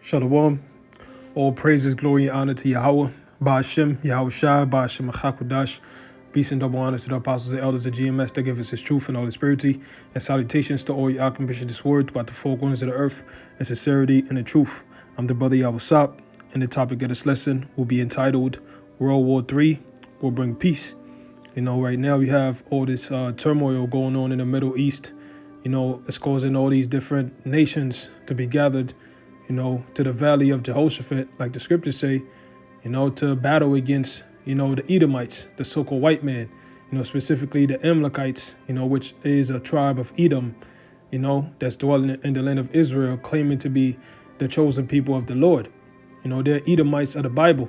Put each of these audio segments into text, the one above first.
Shalom. All praises, glory, and honor to Yahweh, Ba'ashem, Yahweh Shai, Ba'ashem Achakudash. Peace and double honor to the apostles and elders of GMS that give us his truth and all his purity. And salutations to all your accomplishing this word about the four corners of the earth and sincerity and the truth. I'm the brother Yahweh Sap, and the topic of this lesson will be entitled World War III Will Bring Peace. Right now we have all this turmoil going on in the Middle East. It's causing all these different nations to be gathered to the valley of Jehoshaphat, like the scriptures say, to battle against, the Edomites, the so-called white man, specifically the Amalekites, which is a tribe of Edom, that's dwelling in the land of Israel, claiming to be the chosen people of the Lord. They're Edomites of the Bible.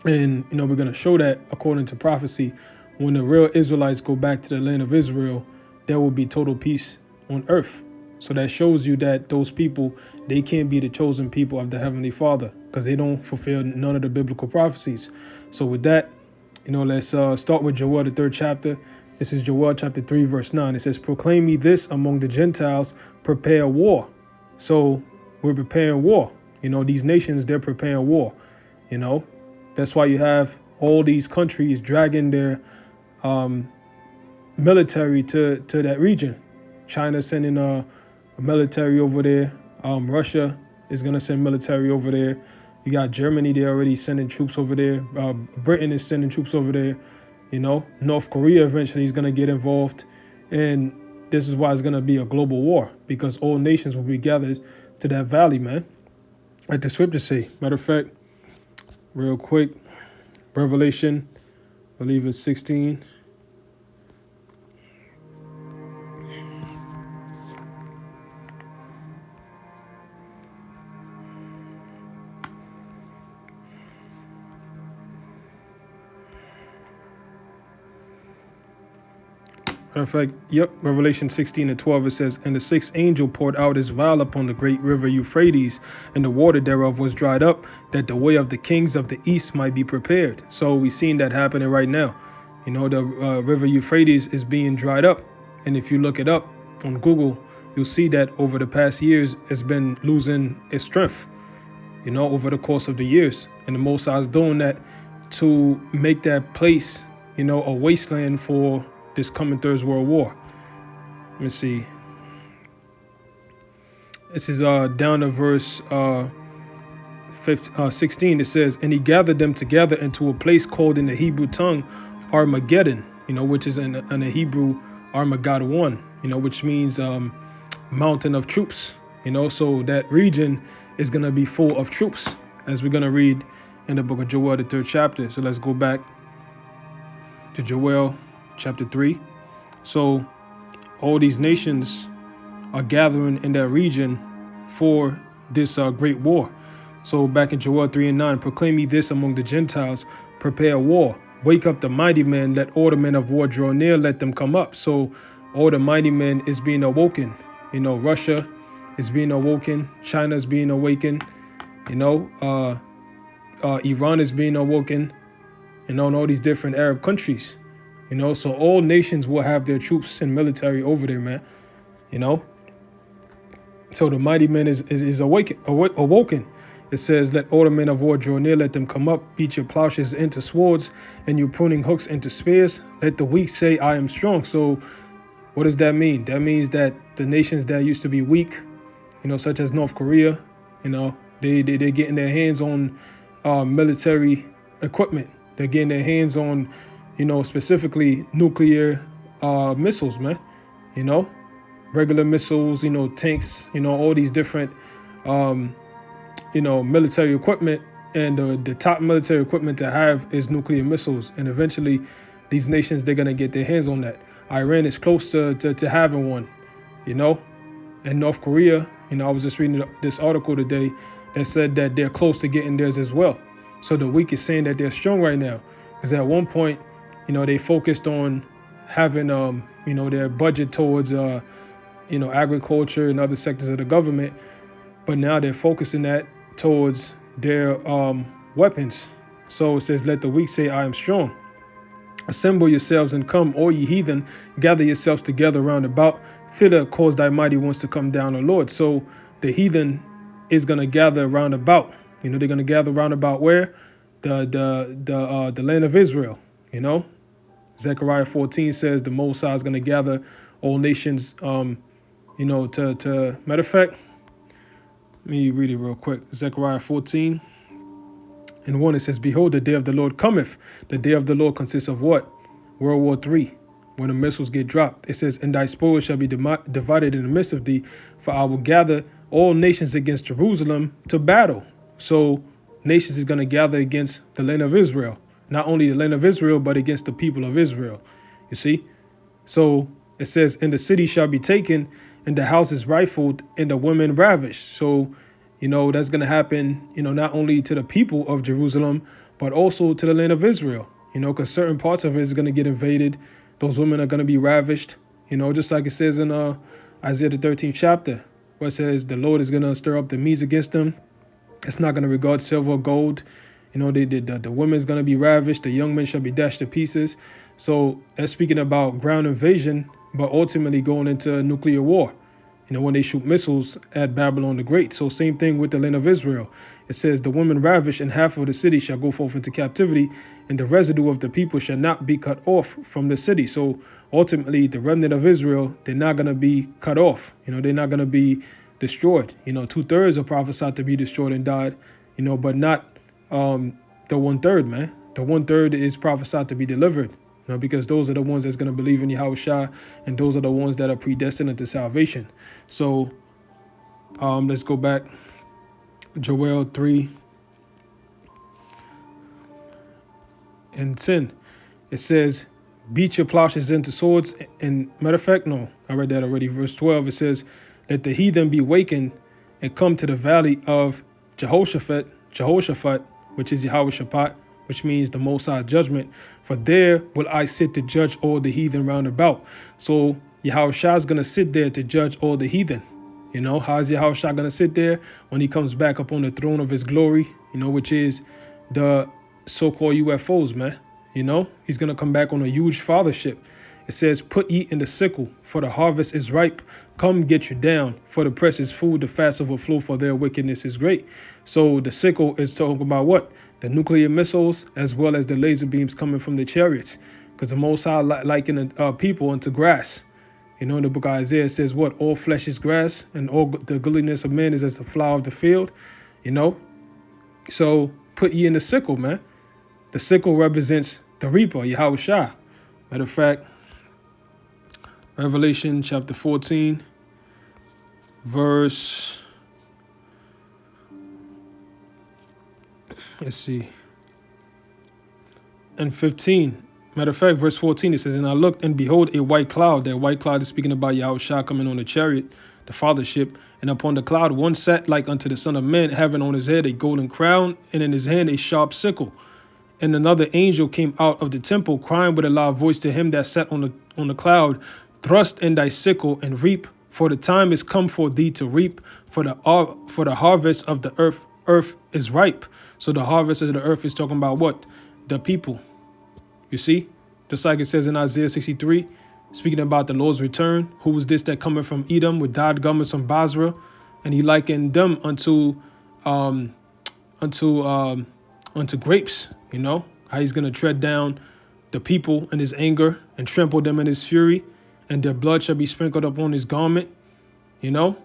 And, we're going to show that according to prophecy, when the real Israelites go back to the land of Israel, there will be total peace on earth. So that shows you that those people, they can't be the chosen people of the Heavenly Father because they don't fulfill none of the biblical prophecies. So with that, let's start with Joel, the 3rd chapter. This is Joel chapter 3, verse 9. It says, proclaim me this among the Gentiles, prepare war. So we're preparing war. These nations, they're preparing war. That's why you have all these countries dragging their military to that region. China sending a military over there. Russia is going to send military over there. You got Germany, they're already sending troops over there. Britain is sending troops over there. North Korea eventually is going to get involved. And this is why it's going to be a global war, because all nations will be gathered to that valley, man. Like the scriptures say. Matter of fact, real quick, Revelation, I believe it's 16. Matter of fact, Revelation 16:12, it says, and the sixth angel poured out his vial upon the great river Euphrates, and the water thereof was dried up, that the way of the kings of the east might be prepared. So we've seen that happening right now. The river Euphrates is being dried up. And if you look it up on Google, you'll see that over the past years, it's been losing its strength, over the course of the years. And the Most High is doing that to make that place, a wasteland for this coming Third World War. Let me see. This is down to verse 16. It says, and he gathered them together into a place called in the Hebrew tongue Armageddon, which is in the Hebrew Armageddon, which means mountain of troops. So that region is going to be full of troops, as we're going to read in the book of Joel, the 3rd chapter. So let's go back to Joel chapter 3. So all these nations are gathering in that region for this great war. So back in Joel 3:9, proclaim ye this among the Gentiles, prepare war. Wake up the mighty men, let all the men of war draw near, let them come up. So all the mighty men is being awoken. Russia is being awoken. China is being awakened. Iran is being awoken. And all these different Arab countries. So all nations will have their troops and military over there, man. So the mighty man is awoken. It says, let all the men of war draw near, let them come up, beat your plowshares into swords, and your pruning hooks into spears. Let the weak say, I am strong. So what does that mean? That means that the nations that used to be weak, such as North Korea, they're getting their hands on military equipment. They're getting their hands on specifically nuclear missiles, man. Regular missiles, tanks, all these different, military equipment. And the top military equipment to have is nuclear missiles. And eventually, these nations, they're going to get their hands on that. Iran is close to having one, And North Korea, I was just reading this article today that said that they're close to getting theirs as well. So the weak is saying that they're strong right now. Because at one point, they focused on having, their budget towards, agriculture and other sectors of the government. But now they're focusing that towards their weapons. So it says, let the weak say, I am strong. Assemble yourselves and come, all ye heathen, gather yourselves together round about. Thither cause thy mighty ones to come down, O Lord. So the heathen, is gonna gather round about. You know, they're gonna gather round about where? The land of Israel. You know, Zechariah 14 says the Most High is gonna gather all nations. You know, to matter of fact, let me read it real quick. Zechariah 14 and 1, it says, "Behold, the day of the Lord cometh." The day of the Lord consists of what? World War III, when the missiles get dropped. It says, "And thy spoil shall be divided in the midst of thee, for I will gather all nations against Jerusalem to battle." So nations is going to gather against the land of Israel. Not only the land of Israel, but against the people of Israel. You see? So it says, "And the city shall be taken, and the houses rifled, and the women ravished." So, you know, that's going to happen, you know, not only to the people of Jerusalem, but also to the land of Israel. You know, because certain parts of it is going to get invaded. Those women are going to be ravished. You know, just like it says in Isaiah the 13th chapter, where it says the Lord is going to stir up the Medes against them. It's not going to regard silver or gold. You know, the women is going to be ravished. The young men shall be dashed to pieces. So that's speaking about ground invasion, but ultimately going into nuclear war. You know, when they shoot missiles at Babylon the Great. So same thing with the land of Israel. It says the women ravished, and half of the city shall go forth into captivity, and the residue of the people shall not be cut off from the city. So ultimately, the remnant of Israel, they're not going to be cut off. You know, they're not going to be destroyed. You know, 2/3 are prophesied to be destroyed and died, you know, but not the 1/3, man. The 1/3 is prophesied to be delivered, you know, because those are the ones that's going to believe in Yahushua, and those are the ones that are predestined into salvation. So let's go back. Joel 3 and 10. It says, "Beat your plowshares into swords." And matter of fact, no, I read that already. Verse 12, it says, "Let the heathen be wakened and come to the valley of Jehoshaphat, which is Yehoshaphat, which means the Most High judgment. For there will I sit to judge all the heathen round about." So Yahushua is going to sit there to judge all the heathen. You know, how is Yahushua going to sit there? When he comes back up on the throne of his glory, you know, which is the so-called UFOs, man. You know, he's going to come back on a huge fathership. It says, "Put ye in the sickle, for the harvest is ripe. Come get you down, for the press is full, the fast overflow, for their wickedness is great." So the sickle is talking about what? The nuclear missiles, as well as the laser beams coming from the chariots. Because the Most High likened people unto grass. You know, in the book of Isaiah, it says what? All flesh is grass, and all the goodliness of man is as the flower of the field. You know? So put ye in the sickle, man. The sickle represents the reaper, Yahushua. Matter of fact, Revelation chapter 14, verse, let's see, and 15. Matter of fact, verse 14, it says, "And I looked, and behold, a white cloud." That white cloud is speaking about Yahushua coming on the chariot, the fathership. "And upon the cloud one sat like unto the Son of Man, having on his head a golden crown, and in his hand a sharp sickle. And another angel came out of the temple, crying with a loud voice to him that sat on the cloud, Thrust in thy sickle and reap, for the time is come for thee to reap, for the harvest of the earth is ripe." So the harvest of the earth is talking about what? The people. You see? Just like it says in Isaiah 63, speaking about the Lord's return. "Who was this that cometh from Edom with dyed garments from Basra? And he likened them unto grapes." You know, how he's going to tread down the people in his anger and trample them in his fury, and their blood shall be sprinkled upon his garment. You know,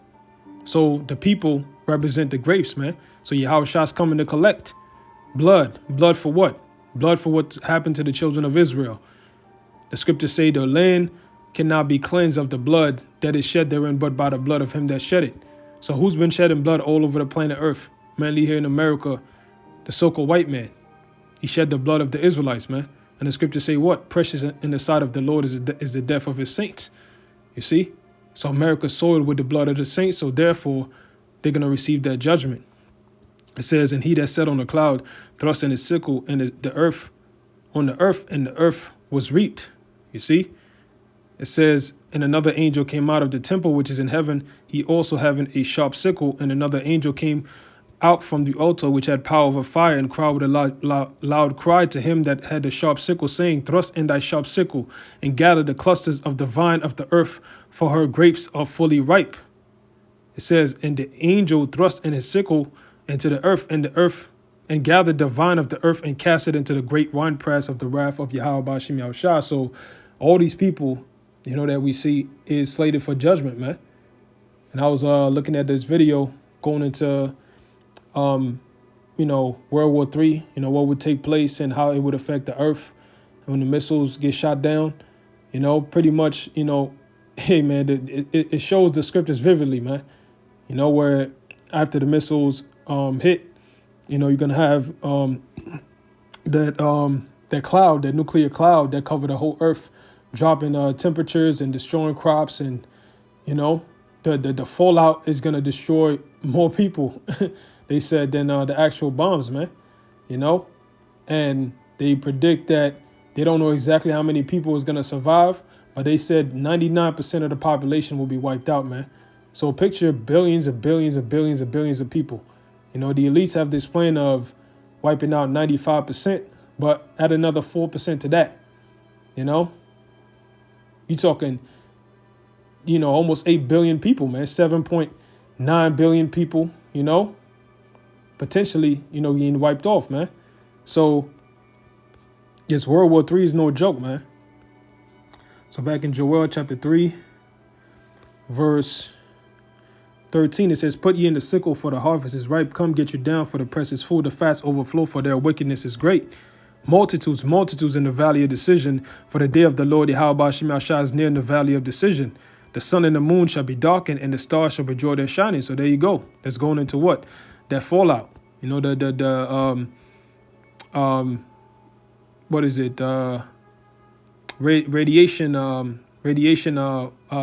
so the people represent the grapes, man. So Yahushua's coming to collect blood. Blood for what? Blood for what happened to the children of Israel. The scriptures say the land cannot be cleansed of the blood that is shed therein, but by the blood of him that shed it. So who's been shedding blood all over the planet Earth? Mainly here in America, the so-called white man. He shed the blood of the Israelites, man. And the scriptures say what? Precious in the sight of the Lord is the death of his saints. You see? So America's soiled with the blood of the saints, so therefore they're going to receive that judgment. It says, "And he that sat on the cloud thrust in his sickle and the earth on the earth, and the earth was reaped." You see? It says, "And another angel came out of the temple which is in heaven, he also having a sharp sickle. And another angel came out from the altar which had power of a fire, and cried with a loud cry to him that had the sharp sickle, saying, Thrust in thy sharp sickle, and gather the clusters of the vine of the earth, for her grapes are fully ripe." It says, and the angel thrust in his sickle into the earth, and gathered the vine of the earth and cast it into the great winepress of the wrath of Yahweh Bashim Yahushua. So all these people, that we see is slated for judgment, man. And I was looking at this video going into, World War III, what would take place and how it would affect the earth when the missiles get shot down. Pretty much, hey, man, it shows the scriptures vividly, man. Where after the missiles hit, you're going to have that cloud, that nuclear cloud that covered the whole earth, dropping temperatures and destroying crops. And, the fallout is going to destroy more people, they said, than the actual bombs, man. And they predict that they don't know exactly how many people is going to survive, but they said 99% of the population will be wiped out, man. So picture billions and billions and billions and billions of people. The elites have this plan of wiping out 95%, but add another 4% to that. You're talking, almost 8 billion people, man. 7.9 billion people, potentially, getting wiped off, man. So yes, World War III is no joke, man. So back in Joel chapter 3, verse 13, it says, put ye in the sickle, for the harvest is ripe. Come get you down, for the press is full. The fats overflow, for their wickedness is great. Multitudes in the valley of decision. For the day of the Lord Yahweh Bashim Yahushua is near in the valley of decision. The sun and the moon shall be darkened, and the stars shall withdraw their shining. So there you go. That's going into what? That fallout. What is it? Radiation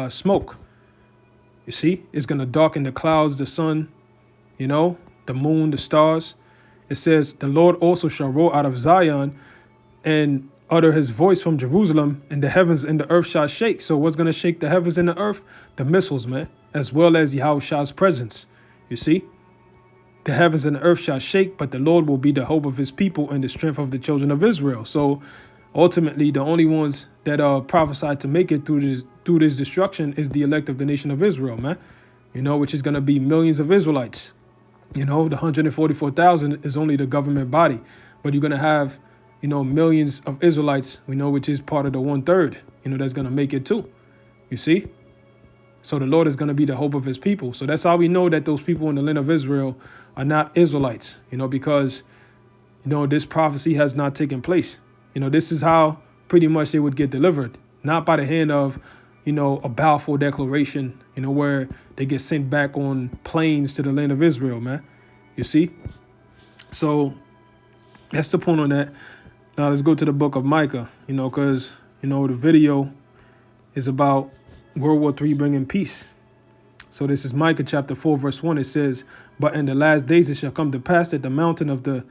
smoke. You see, it's going to darken the clouds, the sun, the moon, the stars. It says, the Lord also shall roar out of Zion and utter his voice from Jerusalem, and the heavens and the earth shall shake. So what's going to shake the heavens and the earth? The missiles, man, as well as Yahushua's presence. You see, the heavens and the earth shall shake, but the Lord will be the hope of his people and the strength of the children of Israel. So ultimately, the only ones that are prophesied to make it through this destruction is the elect of the nation of Israel, man. Which is going to be millions of Israelites. The 144,000 is only the government body, but you're going to have, millions of Israelites, which is part of the 1/3, that's going to make it too. You see? So the Lord is going to be the hope of his people. So that's how we know that those people in the land of Israel are not Israelites, because, this prophecy has not taken place. This is how pretty much they would get delivered, not by the hand of, a Balfour Declaration, where they get sent back on planes to the land of Israel, man. You see? So that's the point on that. Now let's go to the book of Micah, because, the video is about World War III bringing peace. So this is Micah chapter 4, verse 1. It says, but in the last days it shall come to pass that the mountain of the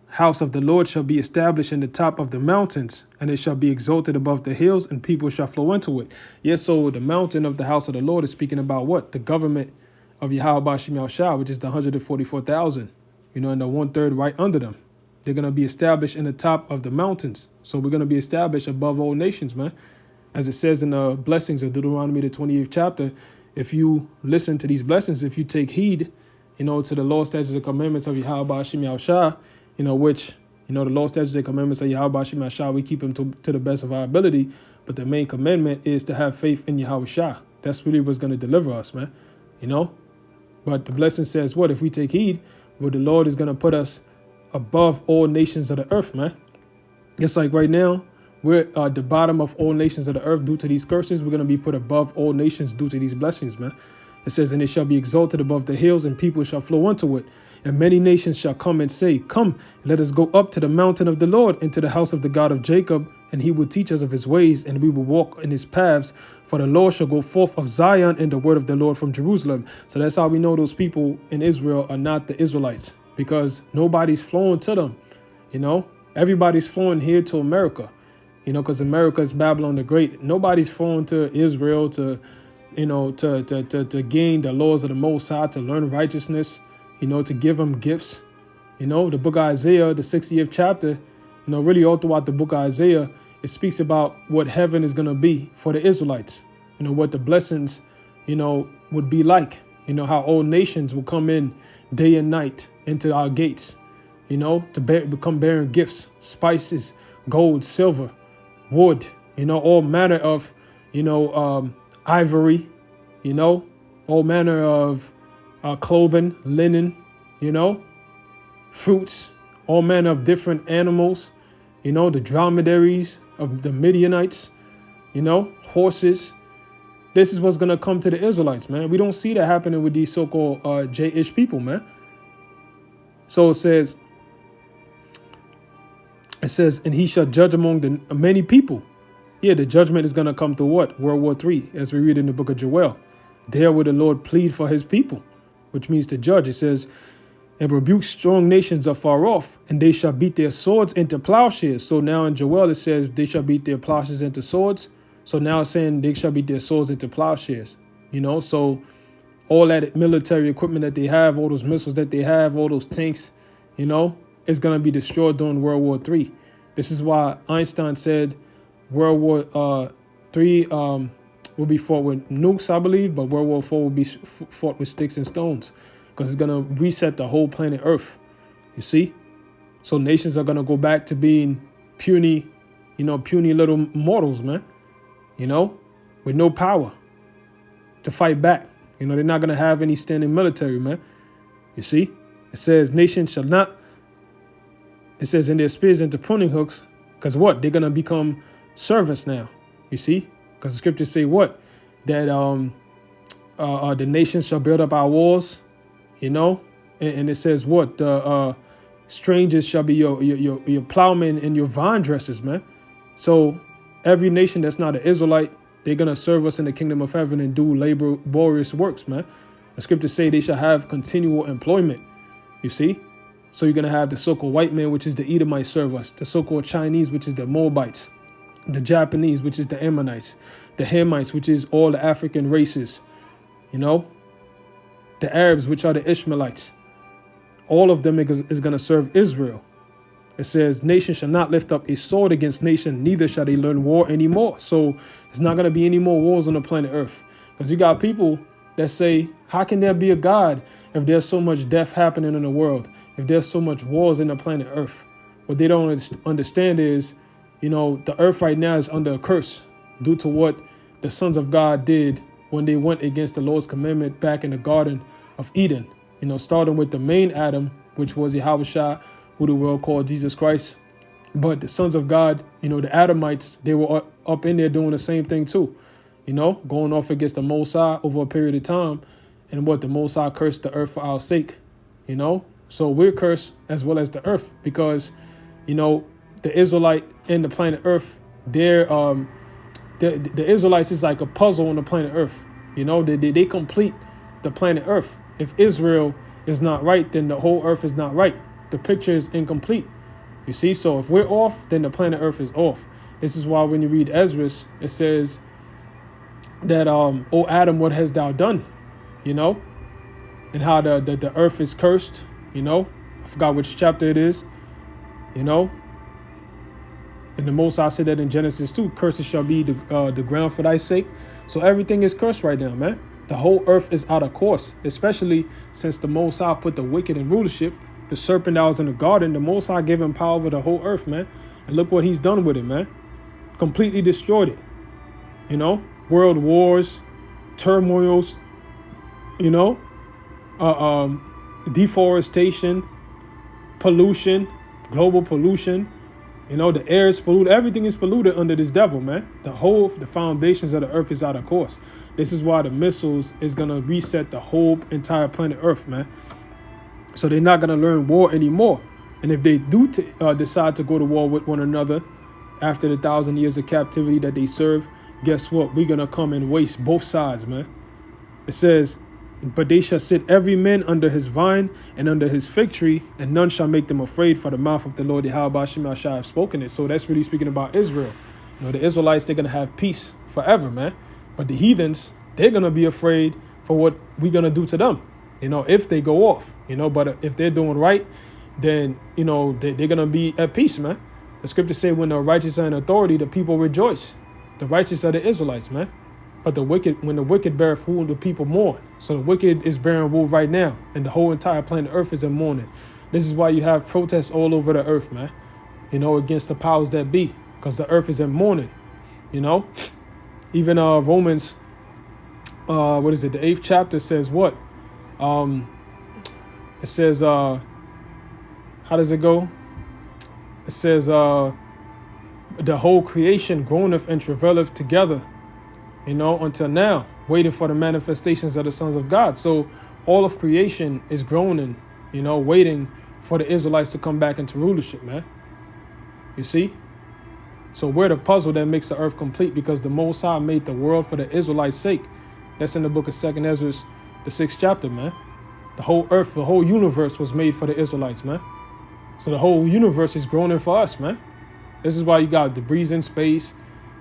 house of the Lord shall be established in the top of the mountains, and it shall be exalted above the hills, and people shall flow into it. Yes, so the mountain of the house of the Lord is speaking about what? The government of Yahweh Bashim Yahushua, which is the 144,000, and the 1/3 right under them. They're going to be established in the top of the mountains. So we're going to be established above all nations, man. As it says in the blessings of Deuteronomy, the 28th chapter, if you listen to these blessings, if you take heed, to the law, statutes, and commandments of Yahweh Bashim Yahushua, which, the law, statutes, and commandments of Yahweh Bashim Yahushua, we keep them to the best of our ability. But the main commandment is to have faith in Yahushua. That's really what's going to deliver us, man. But the blessing says what? If we take heed, well, the Lord is going to put us above all nations of the earth, man. Just like right now, we're at the bottom of all nations of the earth due to these curses. We're going to be put above all nations due to these blessings, man. It says, and it shall be exalted above the hills, and people shall flow unto it. And many nations shall come and say, come, let us go up to the mountain of the Lord, into the house of the God of Jacob, and he will teach us of his ways, and we will walk in his paths. For the Lord shall go forth of Zion, and the word of the Lord from Jerusalem. So that's how we know those people in Israel are not the Israelites, because nobody's flowing to them. Everybody's flowing here to America, because America is Babylon the Great. Nobody's flowing to Israel to gain the laws of the Most High, to learn righteousness, to give them gifts. The book of Isaiah, the 60th chapter, really all throughout the book of Isaiah, it speaks about what heaven is going to be for the Israelites, what the blessings, would be like, You know, how all nations will come in day and night into our gates, you know, to become bearing gifts, spices, gold, silver, wood, you know, all manner of, you know, ivory, you know, all manner of clothing, linen, you know, fruits, all manner of different animals, you know, the dromedaries of the Midianites, you know, horses. This is what's going to come to the Israelites, man. We don't see that happening with these so-called J-ish people, man. So it says, and he shall judge among the many people. Yeah, the judgment is going to come through what? World War III, as we read in the book of Joel. There will the Lord plead for his people, which means to judge. It says, and rebuke strong nations afar off, and they shall beat their swords into plowshares. So now in Joel it says they shall beat their plowshares into swords. So now it's saying they shall beat their swords into plowshares. You know, so all that military equipment that they have, all those missiles that they have, all those tanks, you know, is going to be destroyed during World War III. This is why Einstein said World War III will be fought with nukes, I believe, but World War IV will be fought with sticks and stones, because it's going to reset the whole planet Earth, you see? So nations are going to go back to being puny, you know, puny little mortals, man, you know, with no power to fight back. You know, they're not going to have any standing military, man. You see? It says nations shall not, it says in their spears into pruning hooks, because what? They're going to become servants now, you see? Because the scriptures say what? That the nations shall build up our walls, you know? And it says what? The strangers shall be your plowmen and your vine dressers, man. So every nation that's not an Israelite, they're going to serve us in the kingdom of heaven and do laborious works, man. The scriptures say they shall have continual employment, you see? So you're going to have the so-called white man, which is the Edomites, serve us. The so-called Chinese, which is the Moabites. The Japanese, which is the Ammonites. The Hamites, which is all the African races, you know? The Arabs, which are the Ishmaelites. All of them is going to serve Israel. It says, nation shall not lift up a sword against nation, neither shall they learn war anymore. So it's not going to be any more wars on the planet Earth. Because you got people that say, how can there be a God if there's so much death happening in the world? If there's so much wars in the planet Earth? What they don't understand is, you know, the earth right now is under a curse due to what the sons of God did when they went against the Lord's commandment back in the Garden of Eden. You know, starting with the main Adam, which was Yahushua, who the world called Jesus Christ. But the sons of God, you know, the Adamites, they were up in there doing the same thing too. You know, going off against the Most High over a period of time. And what the Most High cursed the earth for our sake. You know, so we're cursed as well as the earth, because, you know, the Israelite and the planet Earth, they're the Israelites is like a puzzle on the planet Earth. You know, they complete the planet Earth. If Israel is not right, then the whole earth is not right. The picture is incomplete. You see, so if we're off, then the planet Earth is off. This is why when you read Ezra, it says that, O Adam, what hast thou done? You know, and how the earth is cursed. You know, I forgot which chapter it is. You know, and the Most High said that in Genesis 2, curses shall be the ground for thy sake. So everything is cursed right now, man. The whole earth is out of course, especially since the Most High put the wicked in rulership. The serpent that was in the garden, the Most High gave him power over the whole earth, man. And look what he's done with it, man. Completely destroyed it. You know, world wars, turmoils, you know, deforestation, pollution, global pollution. You know, the air is polluted. Everything is polluted under this devil, man. The foundations of the earth is out of course. This is why the missiles is going to reset the whole entire planet Earth, man. So they're not going to learn war anymore. And if they do decide to go to war with one another after the 1,000 years of captivity that they serve, guess what? We're going to come and waste both sides, man. It says, but they shall sit every man under his vine and under his fig tree, and none shall make them afraid, for the mouth of the Lord Yahweh shall have spoken it. So that's really speaking about Israel. You know, the Israelites, they're going to have peace forever, man. But the heathens, they're going to be afraid for what we're going to do to them, you know, if they go off, you know. But if they're doing right, then, you know, they're going to be at peace, man. The scriptures say when the righteous are in authority, the people rejoice. The righteous are the Israelites, man. But when the wicked beareth rule, the people mourn. So the wicked is bearing rule right now, and the whole entire planet Earth is in mourning. This is why you have protests all over the earth, man. Against the powers that be, because the earth is in mourning. Even Romans, the 8th chapter says what? It says, how does it go? It says, the whole creation groaneth and travaileth together, until now, waiting for the manifestations of the sons of God. So all of creation is groaning, waiting for the Israelites to come back into rulership, man. You see? So we're the puzzle that makes the earth complete, because the Most High made the world for the Israelites' sake. That's in the book of 2nd Ezra, the 6th chapter, man. The whole earth, the whole universe was made for the Israelites, man. So the whole universe is groaning for us, man. This is why you got debris in space.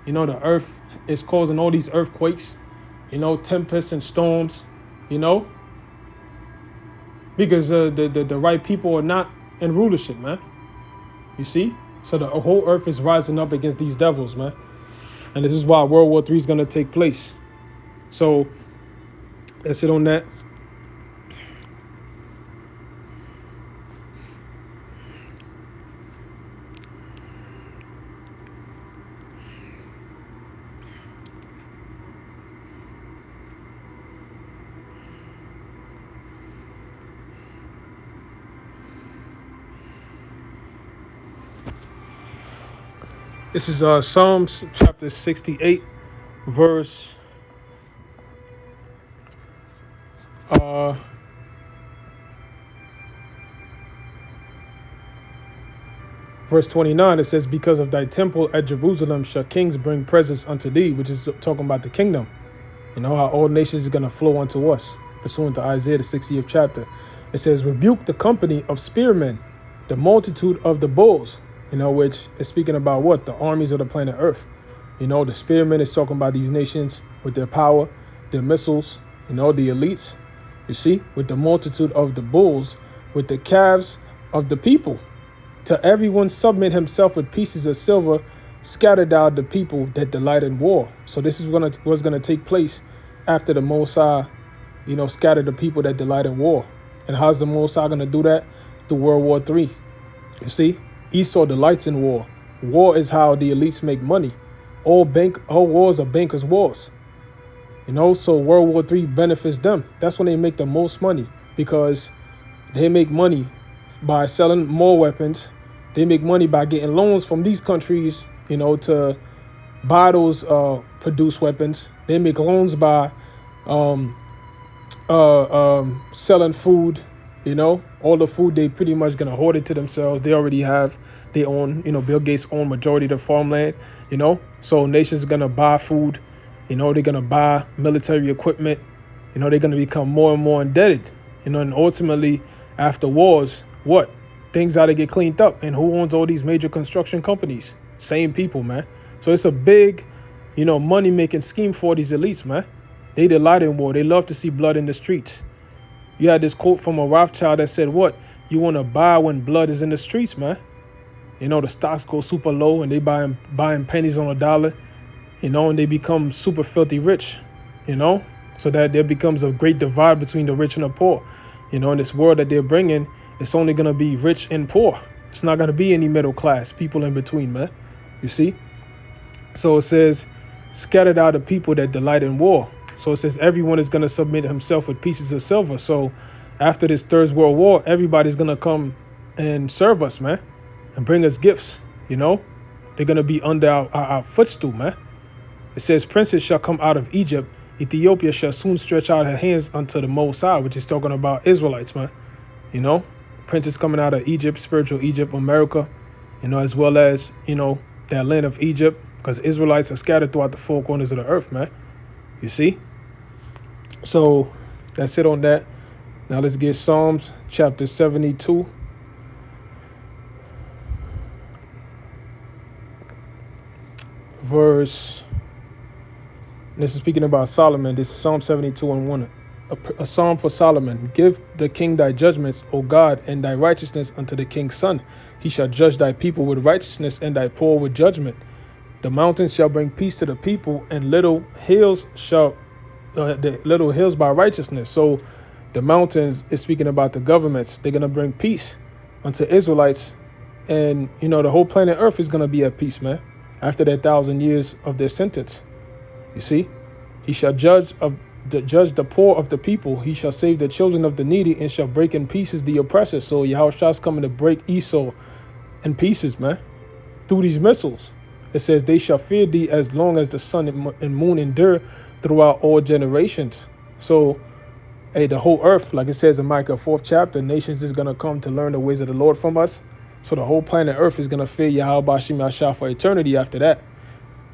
The earth is causing all these earthquakes, tempests and storms, because the right people are not in rulership, man. You see? So the whole earth is rising up against these devils, man. And this is why World War III is going to take place. So that's it on that. This is Psalms chapter 68, verse 29. It says, because of thy temple at Jerusalem shall kings bring presents unto thee, which is talking about the kingdom. How all nations are going to flow unto us, pursuant to Isaiah, the 60th chapter. It says, rebuke the company of spearmen, the multitude of the bulls. Which is speaking about what? The armies of the planet Earth. The spearmen is talking about these nations with their power, their missiles, the elites. You see, with the multitude of the bulls, with the calves of the people. To everyone submit himself with pieces of silver, scattered out the people that delight in war. So this is what's going to take place after the Most High, scatter the people that delight in war. And how's the Most High going to do that? Through World War III. You see? Esau delights in war. War is how the elites make money. All wars are bankers' wars. So World War III benefits them. That's when they make the most money, because they make money by selling more weapons. They make money by getting loans from these countries, to buy those produced weapons. They make loans by selling food. All the food, they pretty much gonna hoard it to themselves. They already have their own, Bill Gates own majority of the farmland, So nations are gonna buy food, they're gonna buy military equipment, they're gonna become more and more indebted, and ultimately after wars, what? Things gotta get cleaned up. And who owns all these major construction companies? Same people, man. So it's a big, money making scheme for these elites, man. They delight in war. They love to see blood in the streets. You had this quote from a Rothschild that said, what? You want to buy when blood is in the streets, man. The stocks go super low and they buying pennies on a dollar, and they become super filthy rich, so that there becomes a great divide between the rich and the poor. In this world that they're bringing, it's only going to be rich and poor. It's not going to be any middle class people in between, man. You see? So it says, scattered out the people that delight in war. So it says everyone is going to submit himself with pieces of silver. So after this Third World War, everybody's going to come and serve us, man, and bring us gifts, They're going to be under our footstool, man. It says princes shall come out of Egypt. Ethiopia shall soon stretch out her hands unto the Most High, which is talking about Israelites, man. Princes coming out of Egypt, spiritual Egypt, America, as well as, that land of Egypt, because Israelites are scattered throughout the four corners of the earth, man. You see? So that's it on that. Now let's get Psalms chapter 72. Verse, this is speaking about Solomon. This is Psalm 72 and 1. A psalm for Solomon. Give the king thy judgments, O God, and thy righteousness unto the king's son. He shall judge thy people with righteousness and thy poor with judgment. The mountains shall bring peace to the people, and little hills shall the little hills by righteousness. So the mountains is speaking about the governments. They're gonna bring peace unto Israelites, and the whole planet Earth is gonna be at peace, man. After that 1,000 years of their sentence, you see, he shall judge the poor of the people. He shall save the children of the needy, and shall break in pieces the oppressor. So Yahushua's coming to break Esau in pieces, man, through these missiles. It says they shall fear thee as long as the sun and moon endure throughout all generations. So, hey, the whole earth, like it says in Micah 4th chapter, nations is going to come to learn the ways of the Lord from us. So the whole planet earth is going to fear Yahweh Bashim Yahshua for eternity after that.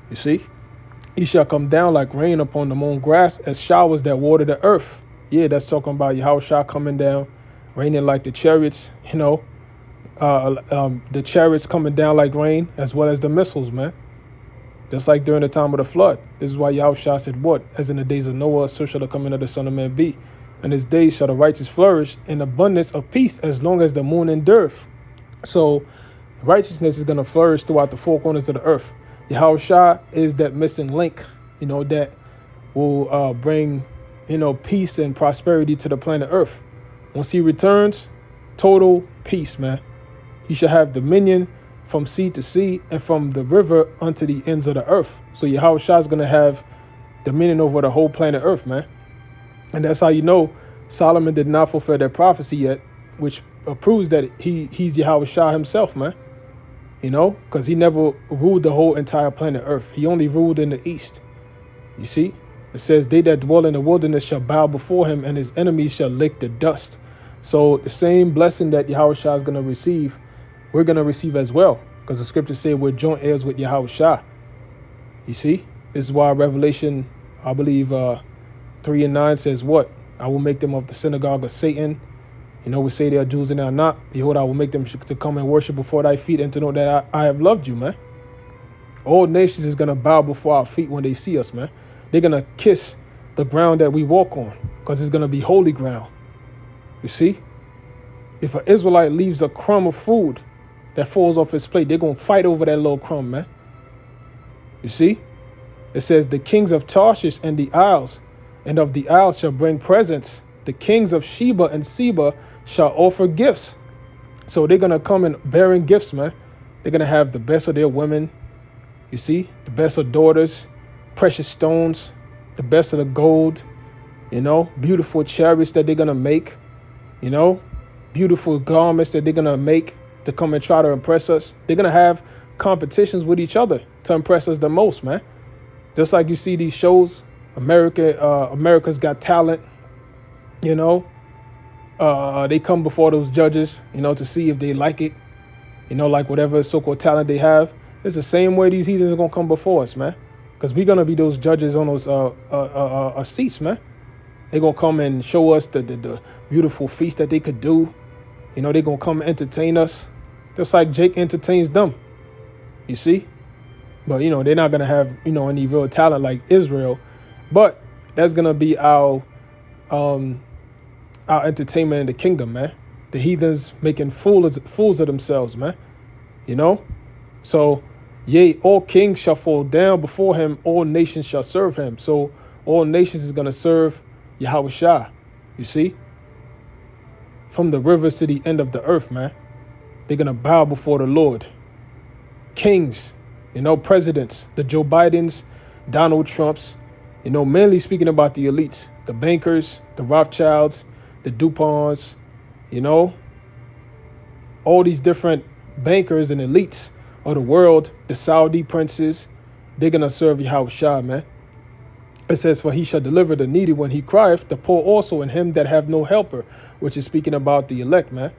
You see? He shall come down like rain upon the mown grass, as showers that water the earth. Yeah, that's talking about Yahushua coming down, raining like the chariots, the chariots coming down like rain, as well as the missiles, man. Just like during the time of the flood. This is why Yahushua said, what? As in the days of Noah, so shall the coming of the Son of Man be. And his days shall the righteous flourish in abundance of peace, as long as the moon endureth. So righteousness is going to flourish throughout the four corners of the earth. Yahushua is that missing link, that will bring, peace and prosperity to the planet earth. Once he returns, total peace, man. He shall have dominion from sea to sea, and from the river unto the ends of the earth. So Yahushua is going to have dominion over the whole planet earth, man. And that's how Solomon did not fulfill that prophecy yet, which proves that he's Yahushua himself, man. Because he never ruled the whole entire planet earth. He only ruled in the east. You see? It says, they that dwell in the wilderness shall bow before him, and his enemies shall lick the dust. So the same blessing that Yahushua is going to receive, we're going to receive as well. Because the scriptures say we're joint heirs with Yahushua. You see? This is why Revelation, I believe, 3:9 says what? I will make them of the synagogue of Satan. We say they are Jews and they are not. Behold, I will make them to come and worship before thy feet, and to know that I have loved you, man. All nations is going to bow before our feet when they see us, man. They're going to kiss the ground that we walk on, because it's going to be holy ground. You see? If an Israelite leaves a crumb of food that falls off his plate, they're going to fight over that little crumb, man. You see? It says, the kings of Tarshish and the isles, and of the isles shall bring presents. The kings of Sheba and Seba shall offer gifts. So they're going to come in bearing gifts, man. They're going to have the best of their women. You see? The best of daughters, precious stones, the best of the gold, beautiful chariots that they're going to make, beautiful garments that they're going to make to come and try to impress us. They're going to have competitions with each other to impress us the most, man. Just like you see these shows, America's Got Talent, they come before those judges, to see if they like it, like whatever so-called talent they have. It's the same way these heathens are going to come before us, man. Because we're going to be those judges on those seats, man. They're going to come and show us the beautiful feast that they could do. They're going to come entertain us, just like Jake entertains them. You see? But, they're not going to have, any real talent like Israel. But that's going to be our entertainment in the kingdom, man. The heathens making fools of themselves, man. So, yea, all kings shall fall down before him. All nations shall serve him. So all nations is going to serve Yahushua. You see? From the rivers to the end of the earth, man. They're going to bow before the Lord. Kings, presidents, the Joe Bidens, Donald Trumps, mainly speaking about the elites, the bankers, the Rothschilds, the DuPonts, all these different bankers and elites of the world, the Saudi princes, they're going to serve Yahushua, man. It says, for he shall deliver the needy when he crieth, the poor also, and him that have no helper, which is speaking about the elect, man.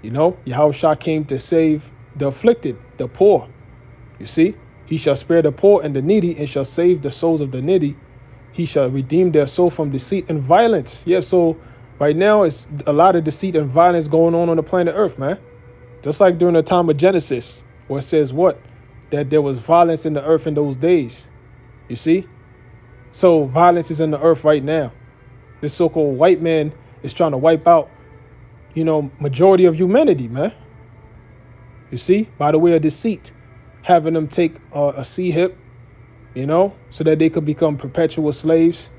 Yahushua came to save the afflicted, the poor. You see, he shall spare the poor and the needy, and shall save the souls of the needy. He shall redeem their soul from deceit and violence. Yeah, so right now it's a lot of deceit and violence going on the planet Earth, man. Just like during the time of Genesis, where it says what? That there was violence in the earth in those days. You see? So violence is in the earth right now. This so-called white man is trying to wipe out, majority of humanity, man. You see? By the way of deceit. having them take a C-hip, so that they could become perpetual slaves.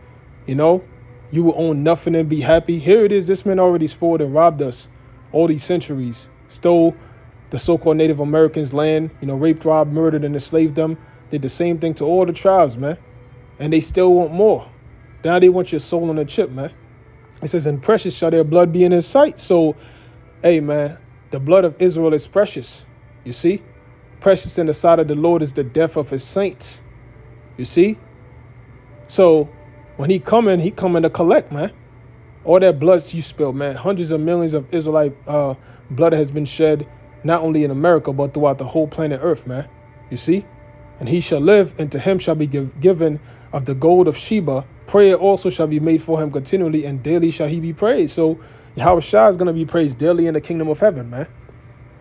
You will own nothing and be happy. Here it is. This man already spoiled and robbed us all these centuries, stole the so-called Native Americans' land, raped, robbed, murdered, and enslaved them. Did the same thing to all the tribes, man. And they still want more. Now they want your soul on a chip, man. It says, and precious shall their blood be in his sight. So, hey, man, the blood of Israel is precious. You see? Precious in the sight of the Lord is the death of his saints. You see? So, when he coming to collect, man. All that blood you spilled, man. Hundreds of millions of Israelite blood has been shed, not only in America, but throughout the whole planet Earth, man. You see? And he shall live, and to him shall be given of the gold of Sheba. Prayer also shall be made for him continually, and daily shall he be praised. So Yahweh Shah is going to be praised daily in the kingdom of heaven, man.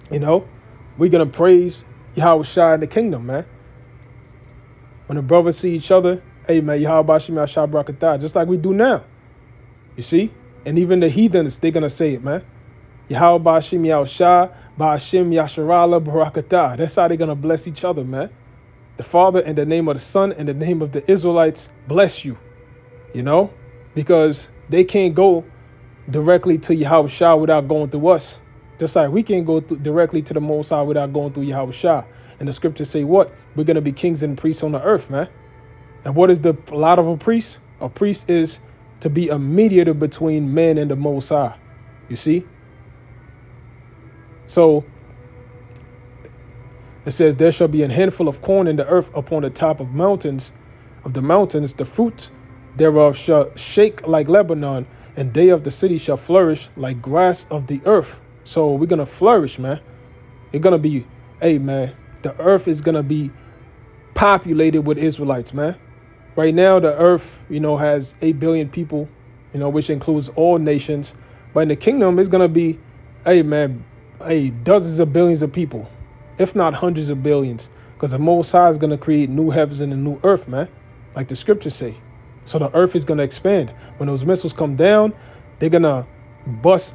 We're going to praise Yahweh Shah in the kingdom, man. When the brothers see each other, hey, man, Yahweh Bashim Yahshua Barakatah, just like we do now. You see? And even the heathens, they're going to say it, man. Yahweh Bashim Yahshua, Bashim Yasharala Barakatah. That's how they're going to bless each other, man. The Father, in the name of the Son, in the name of the Israelites, bless you. Because they can't go directly to Yahweh Shah without going through us. Just like we can't go directly to the Most High without going through Yahweh Shah. And the scriptures say what? We're going to be kings and priests on the earth, man. And what is the lot of a priest? A priest is to be a mediator between men and the Most High. You see? So it says, there shall be an handful of corn in the earth upon the top of the mountains. The fruit thereof shall shake like Lebanon, and they of the city shall flourish like grass of the earth. So we're going to flourish, man. It's going to be, hey, man, the earth is going to be populated with Israelites, man. Right now, the earth, has 8 billion people, which includes all nations. But in the kingdom, it's going to be, hey, man, dozens of billions of people, if not hundreds of billions. Because the Most High is going to create new heavens and a new earth, man, like the scriptures say. So the earth is going to expand. When those missiles come down, they're going to bust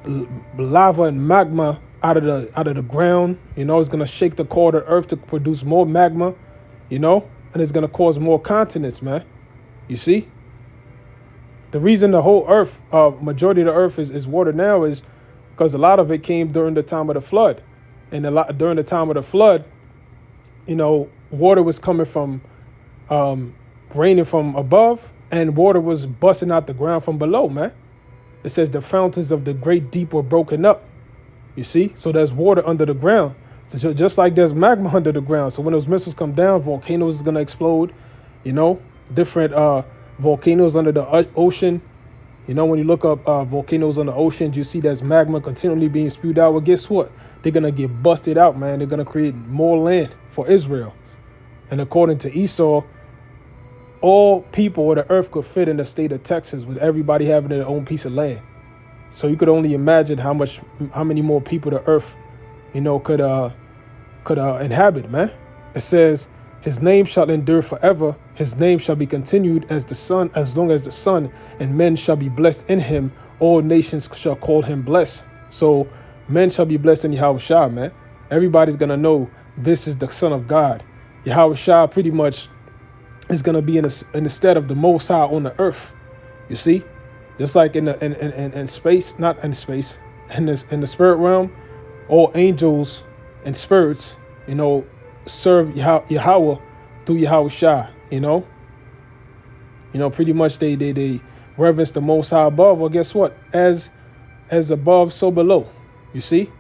lava and magma out of the ground. It's going to shake the core of the earth to produce more magma, and it's going to cause more continents, man. You see? The reason the whole earth, majority of the earth is water now is because a lot of it came during the time of the flood. And during the time of the flood, water was coming from, raining from above, and water was busting out the ground from below, man. It says the fountains of the great deep were broken up. You see? So there's water under the ground. So just like there's magma under the ground. So when those missiles come down, volcanoes is going to explode. Different volcanoes under the ocean. When you look up volcanoes on the ocean, you see there's magma continually being spewed out. Well, guess what? They're going to get busted out, man. They're going to create more land for Israel. And according to Esau, all people of the earth could fit in the state of Texas with everybody having their own piece of land. So you could only imagine how many more people the earth, could inhabit, man. It says, his name shall endure forever. His name shall be continued as long as the sun, and men shall be blessed in him. All nations shall call him blessed. So men shall be blessed in Yahweh Shah, man. Everybody's going to know this is the Son of God. Yahweh Shah pretty much is going to be in the stead of the Most High on the earth. You see? Just like in space, not in space, in the spirit realm, all angels and spirits, serve Yahweh through Yahweh Shah, pretty much they reverence the Most High above. Well, guess what? As above, so below. You see?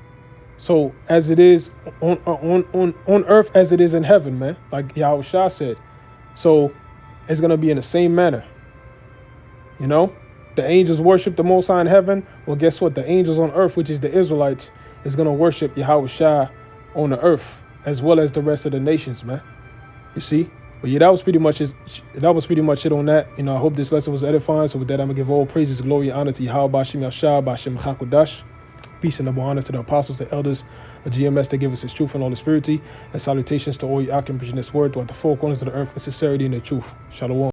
So as it is on earth, as it is in heaven, man, like Yahweh Shah said. So it's going to be in the same manner. The angels worship the Most High in heaven. Well, guess what? The angels on earth, which is the Israelites, is going to worship Yahweh Shah on the earth, as well as the rest of the nations, man. You see? But yeah, that was pretty much it on that. I hope this lesson was edifying. So with that, I'm going to give all praises, glory, and honor to Yahweh Bashim Yahshua, Bashim Chakudash. Peace and double honor to the apostles, the elders, the GMS that give us his truth and all the spirituality. And salutations to all you accomplishing this word throughout the four corners of the earth in sincerity and the truth. Shalom.